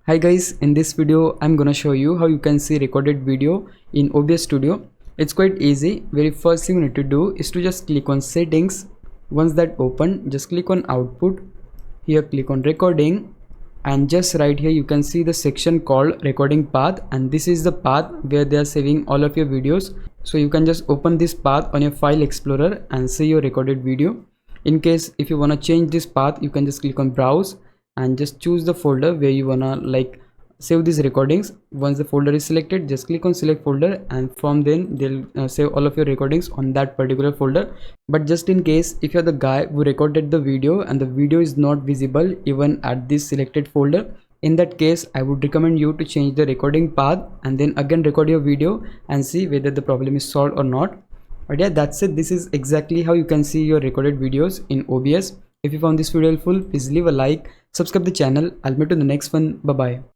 Hi guys, in this video I'm gonna show you how you can see recorded video in OBS Studio. It's quite easy. Very first thing you need to do is to just click on settings. Once that open, just click on output. Here click on recording, and just right here you can see the section called recording path, and this is the path where they are saving all of your videos. So you can just open this path on your file explorer and see your recorded video. In case if you want to change this path, you can just click on browse and just choose the folder where you wanna save these recordings. Once the folder is selected, just click on select folder, and from then they'll save all of your recordings on that particular folder. But just in case if you're the guy who recorded the video and the video is not visible even at this selected folder, in that case I would recommend you to change the recording path and then again record your video and see whether the problem is solved or not. But yeah, that's it. This is exactly how you can see your recorded videos in OBS. If you found this video helpful, please leave a like, subscribe the channel. I'll meet you in the next one. Bye bye.